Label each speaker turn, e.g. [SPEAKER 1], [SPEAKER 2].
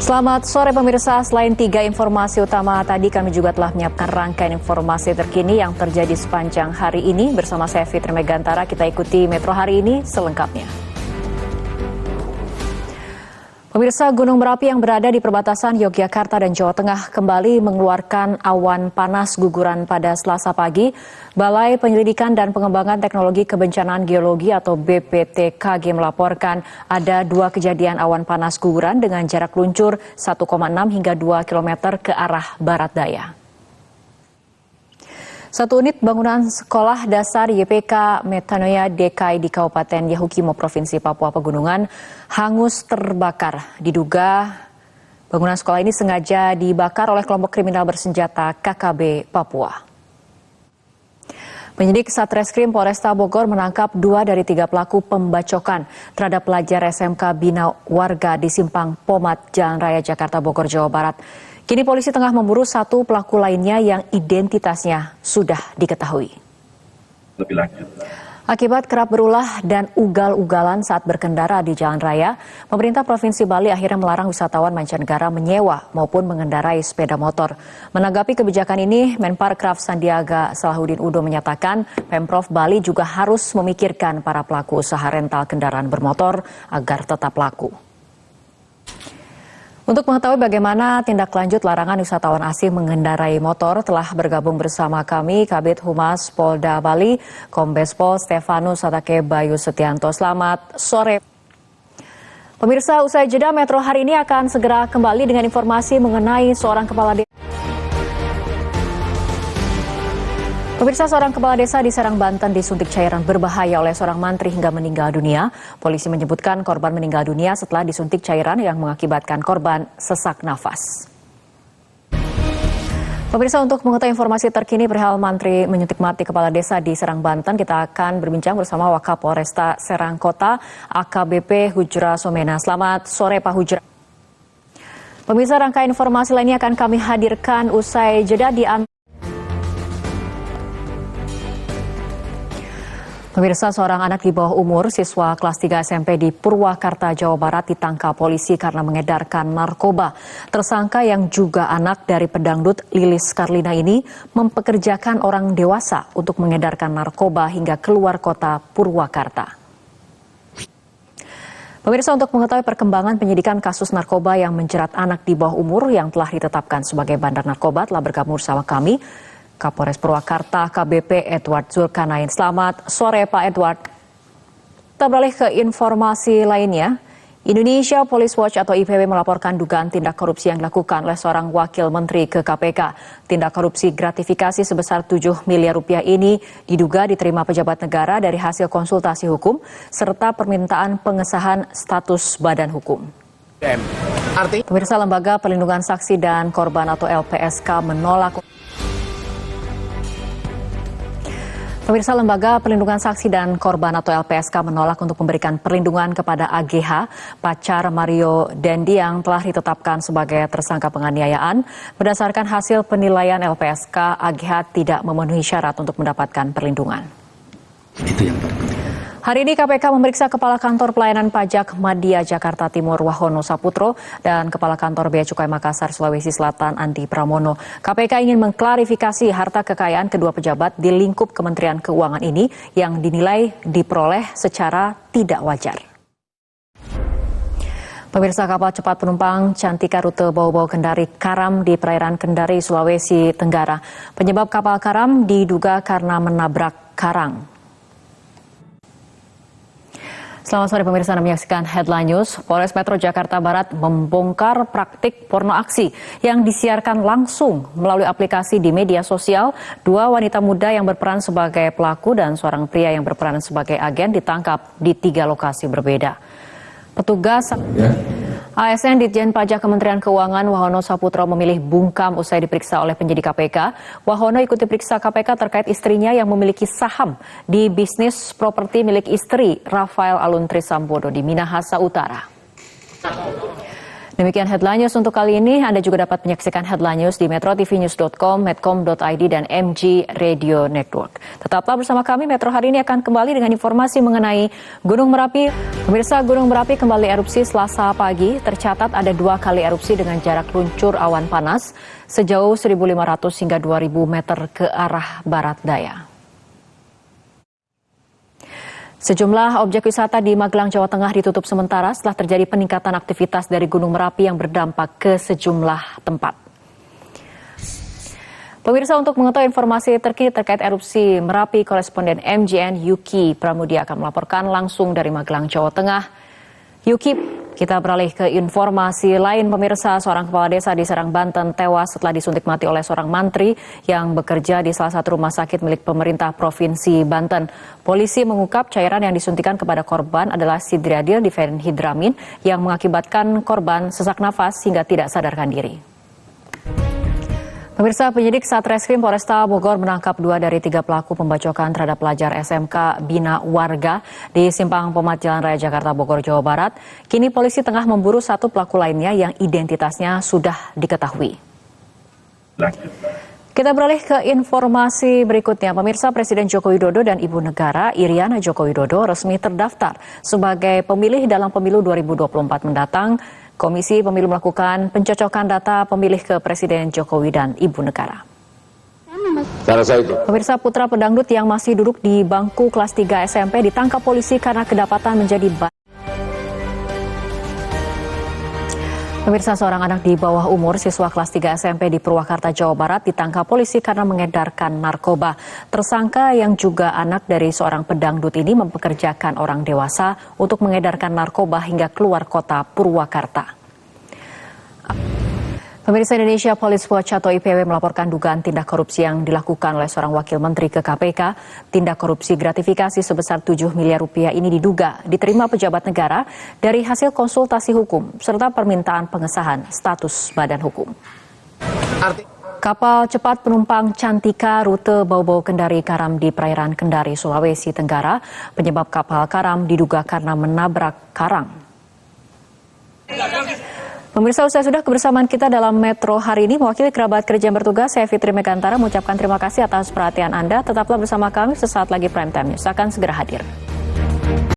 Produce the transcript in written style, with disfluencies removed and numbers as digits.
[SPEAKER 1] Selamat sore pemirsa, selain 3 informasi utama tadi kami juga telah menyiapkan rangkaian informasi terkini yang terjadi sepanjang hari ini. Bersama saya Fitri Megantara, kita ikuti Metro hari ini selengkapnya. Pemirsa, gunung berapi yang berada di perbatasan Yogyakarta dan Jawa Tengah kembali mengeluarkan awan panas guguran pada Selasa pagi. Balai Penyelidikan dan Pengembangan Teknologi Kebencanaan Geologi atau BPTKG melaporkan ada 2 kejadian awan panas guguran dengan jarak luncur 1,6 hingga 2 km ke arah barat daya. 1 unit bangunan sekolah dasar YPK Metanoia DKI di Kabupaten Yahukimo, Provinsi Papua Pegunungan, hangus terbakar. Diduga bangunan sekolah ini sengaja dibakar oleh kelompok kriminal bersenjata KKB Papua. Penyidik Satreskrim Polresta Bogor menangkap 2 dari 3 pelaku pembacokan terhadap pelajar SMK Bina Warga di Simpang Pomat, Jalan Raya Jakarta Bogor, Jawa Barat. Kini polisi tengah memburu 1 pelaku lainnya yang identitasnya sudah diketahui.
[SPEAKER 2] Lebih lanjut.
[SPEAKER 1] Akibat kerap berulah dan ugal-ugalan saat berkendara di jalan raya, pemerintah Provinsi Bali akhirnya melarang wisatawan mancanegara menyewa maupun mengendarai sepeda motor. Menanggapi kebijakan ini, Menparekraf Sandiaga Salahuddin Udo menyatakan Pemprov Bali juga harus memikirkan para pelaku usaha rental kendaraan bermotor agar tetap laku. Untuk mengetahui bagaimana tindak lanjut larangan wisatawan asing mengendarai motor, telah bergabung bersama kami Kabid Humas Polda Bali, Kombes Pol Stefanus Satake Bayu Setianto. Selamat sore. Pemirsa, usai jeda Metro hari ini akan segera kembali dengan informasi mengenai seorang kepala desa. Pemirsa, seorang kepala desa di Serang, Banten disuntik cairan berbahaya oleh seorang mantri hingga meninggal dunia. Polisi menyebutkan korban meninggal dunia setelah disuntik cairan yang mengakibatkan korban sesak nafas. Pemirsa, untuk mengetahui informasi terkini perihal mantri menyuntik mati kepala desa di Serang, Banten, kita akan berbincang bersama Wakapolresta Serang Kota, AKBP Hujra Somena. Selamat sore Pak Hujra. Pemirsa, rangkaian informasi lainnya akan kami hadirkan usai jeda di Pemirsa, seorang anak di bawah umur, siswa kelas 3 SMP di Purwakarta, Jawa Barat ditangkap polisi karena mengedarkan narkoba. Tersangka yang juga anak dari pedangdut Lilis Karlina ini mempekerjakan orang dewasa untuk mengedarkan narkoba hingga keluar kota Purwakarta. Pemirsa, untuk mengetahui perkembangan penyidikan kasus narkoba yang menjerat anak di bawah umur yang telah ditetapkan sebagai bandar narkoba, telah bergabung bersama kami Kapolres Purwakarta KBP Edward Zulkarnain. Selamat sore Pak Edward. Kita beralih ke informasi lainnya. Indonesia Police Watch atau IPW melaporkan dugaan tindak korupsi yang dilakukan oleh seorang wakil menteri ke KPK. Tindak korupsi gratifikasi sebesar 7 miliar rupiah ini diduga diterima pejabat negara dari hasil konsultasi hukum serta permintaan pengesahan status badan hukum. Pemirsa, Lembaga Perlindungan Saksi dan Korban atau LPSK menolak. Pemirsa, Lembaga Perlindungan Saksi dan Korban atau LPSK menolak untuk memberikan perlindungan kepada AGH, pacar Mario Dendi yang telah ditetapkan sebagai tersangka penganiayaan. Berdasarkan hasil penilaian LPSK, AGH tidak memenuhi syarat untuk mendapatkan perlindungan.
[SPEAKER 2] Itu yang paling penting.
[SPEAKER 1] Hari ini KPK memeriksa Kepala Kantor Pelayanan Pajak Madya Jakarta Timur Wahono Saputro dan Kepala Kantor Bea Cukai Makassar Sulawesi Selatan Andi Pramono. KPK ingin mengklarifikasi harta kekayaan kedua pejabat di lingkup Kementerian Keuangan ini yang dinilai diperoleh secara tidak wajar. Pemirsa, kapal cepat penumpang Cantika rute Bau-Bau Kendari karam di perairan Kendari, Sulawesi Tenggara. Penyebab kapal karam diduga karena menabrak karang. Selamat sore pemirsa, Anda menyaksikan Headline News. Polres Metro Jakarta Barat membongkar praktik porno aksi yang disiarkan langsung melalui aplikasi di media sosial. 2 wanita muda yang berperan sebagai pelaku dan seorang pria yang berperan sebagai agen ditangkap di 3 lokasi berbeda. Petugas ASN Ditjen Pajak Kementerian Keuangan Wahono Saputro memilih bungkam usai diperiksa oleh penyidik KPK. Wahono ikut diperiksa KPK terkait istrinya yang memiliki saham di bisnis properti milik istri Rafael Aluntri Sambodo di Minahasa Utara. Demikian Headline News untuk kali ini. Anda juga dapat menyaksikan Headline News di metrotvnews.com, medcom.id, dan MG Radio Network. Tetaplah bersama kami. Metro hari ini akan kembali dengan informasi mengenai Gunung Merapi. Pemirsa, Gunung Merapi kembali erupsi Selasa pagi. Tercatat ada 2 kali erupsi dengan jarak luncur awan panas sejauh 1.500 hingga 2.000 meter ke arah barat daya. Sejumlah objek wisata di Magelang, Jawa Tengah ditutup sementara setelah terjadi peningkatan aktivitas dari Gunung Merapi yang berdampak ke sejumlah tempat. Pemirsa, untuk mengetahui informasi terkini terkait erupsi Merapi, koresponden MJN Yuki Pramudia akan melaporkan langsung dari Magelang, Jawa Tengah. Yuki, kita beralih ke informasi lain. Pemirsa, seorang kepala desa di Serang, Banten tewas setelah disuntik mati oleh seorang mantri yang bekerja di salah satu rumah sakit milik pemerintah Provinsi Banten. Polisi mengungkap cairan yang disuntikan kepada korban adalah sidriadil difenhidramin yang mengakibatkan korban sesak nafas hingga tidak sadarkan diri. Pemirsa, penyidik Satreskrim Polresta Bogor menangkap 2 dari 3 pelaku pembacokan terhadap pelajar SMK Bina Warga di Simpang Pomat Jalan Raya Jakarta Bogor, Jawa Barat. Kini polisi tengah memburu 1 pelaku lainnya yang identitasnya sudah diketahui. Kita beralih ke informasi berikutnya. Pemirsa, Presiden Joko Widodo dan Ibu Negara Iriana Joko Widodo resmi terdaftar sebagai pemilih dalam pemilu 2024 mendatang. Komisi Pemilu melakukan pencocokan data pemilih ke Presiden Jokowi dan Ibu Negara. Pemirsa, putra pedangdut yang masih duduk di bangku kelas 3 SMP ditangkap polisi karena kedapatan menjadi Pemirsa, seorang anak di bawah umur siswa kelas 3 SMP di Purwakarta, Jawa Barat ditangkap polisi karena mengedarkan narkoba. Tersangka yang juga anak dari seorang pedangdut ini mempekerjakan orang dewasa untuk mengedarkan narkoba hingga keluar kota Purwakarta. Pemirsa, Indonesia Police Watch atau IPW melaporkan dugaan tindak korupsi yang dilakukan oleh seorang wakil menteri ke KPK. Tindak korupsi gratifikasi sebesar 7 miliar rupiah ini diduga diterima pejabat negara dari hasil konsultasi hukum serta permintaan pengesahan status badan hukum. Kapal cepat penumpang Cantika rute Bau-Bau Kendari karam di perairan Kendari, Sulawesi Tenggara. Penyebab kapal karam diduga karena menabrak karang. Pemirsa, usai sudah kebersamaan kita dalam Metro hari ini, mewakili kerabat kerja yang bertugas, saya Fitri Megantara mengucapkan terima kasih atas perhatian Anda. Tetaplah bersama kami, sesaat lagi Prime Time News akan segera hadir.